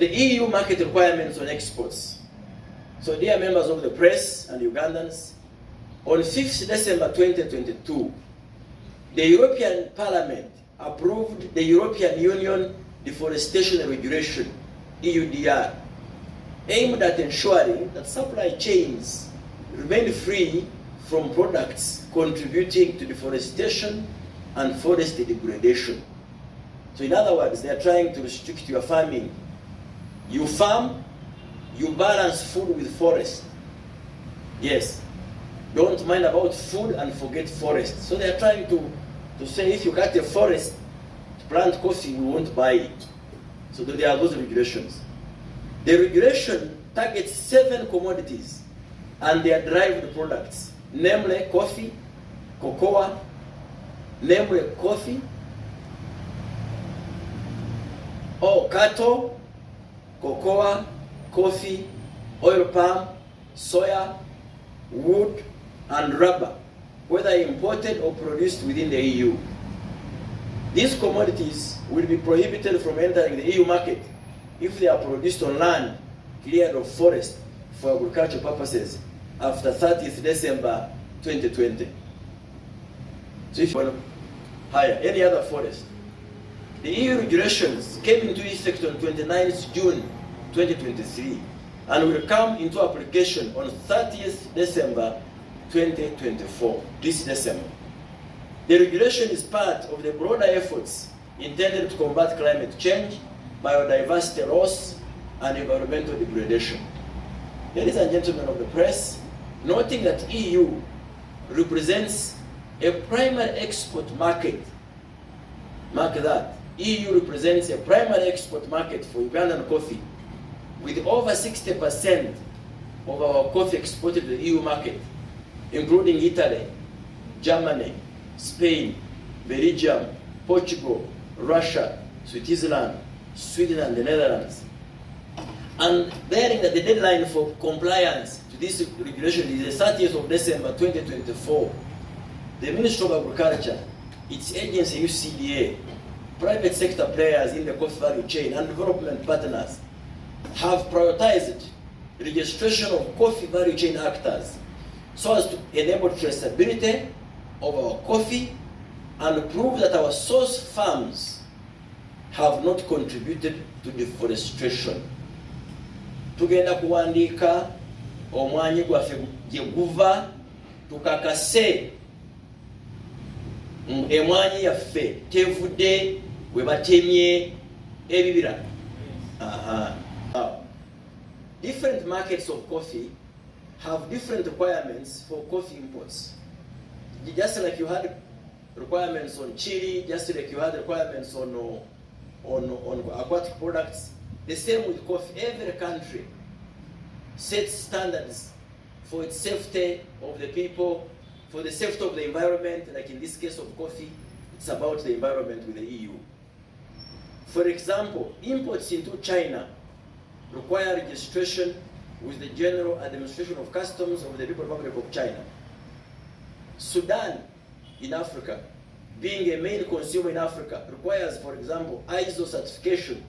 The EU market requirements on exports. So dear members of the press and Ugandans, on 5th December 2022, the European Parliament approved the European Union Deforestation Regulation, EUDR, aimed at ensuring that supply chains remain free from products contributing to deforestation and forest degradation. So in other words, they are trying to restrict your farming. You farm, you balance food with forest. Yes. Don't mind about food and forget forest. So they are trying to say if you cut a forest to plant coffee, we won't buy it. So there are those regulations. The regulation targets 7 commodities and their derived products, namely coffee, cocoa, cattle, cocoa, coffee, oil palm, soya, wood, and rubber, whether imported or produced within the EU. These commodities will be prohibited from entering the EU market if they are produced on land cleared of forest for agricultural purposes after 30th December 2020. So if you want to hire any other forest, the EU regulations came into effect on 29th June 2023 and will come into application on 30th December 2024, this December. The regulation is part of the broader efforts intended to combat climate change, biodiversity loss, and environmental degradation. Ladies and gentlemen of the press, noting that EU represents a primary export market, mark that, EU represents a primary export market for Ugandan coffee, with over 60% of our coffee exported to the EU market, including Italy, Germany, Spain, Belgium, Portugal, Russia, Switzerland, Sweden, and the Netherlands. And bearing that the deadline for compliance to this regulation is the 30th of December 2024, the Ministry of Agriculture, its agency UCDA, private sector players in the coffee value chain, and development partners have prioritized registration of coffee value chain actors so as to enable traceability of our coffee and prove that our source farms have not contributed to deforestation. Tugenda kuwandiika omwanyi gwaffe gye guva tukakase emwanyi yaffe tevudde we batemye ebibira. Different markets of coffee have different requirements for coffee imports. Just like you had requirements on chili, just like you had requirements on aquatic products, the same with coffee. Every country sets standards for its safety of the people, for the safety of the environment. Like in this case of coffee, it's about the environment with the EU. For example, imports into China require registration with the General Administration of Customs of the People's Republic of China. Sudan in Africa, being a main consumer in Africa, requires, for example, ISO certification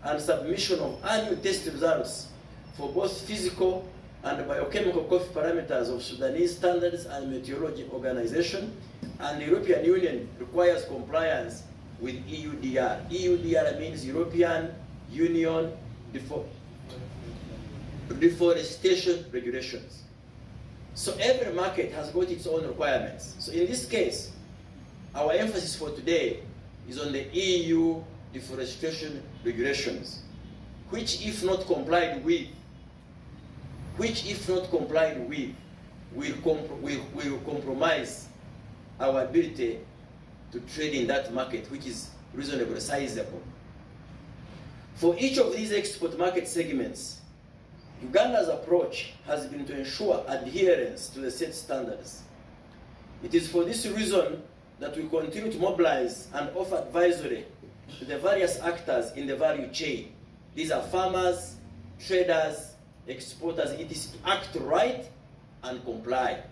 and submission of annual test results for both physical and biochemical coffee parameters of Sudanese Standards and Meteorology Organization, and the European Union requires compliance with EUDR. EUDR means European Union Deforestation Regulations. So every market has got its own requirements. So in this case, our emphasis for today is on the EU Deforestation Regulations, which if not complied with, will compromise our ability to trade in that market, which is reasonably sizable. For each of these export market segments, Uganda's approach has been to ensure adherence to the set standards. It is for this reason that we continue to mobilize and offer advisory to the various actors in the value chain. These are farmers, traders, exporters, etc., to act right and comply.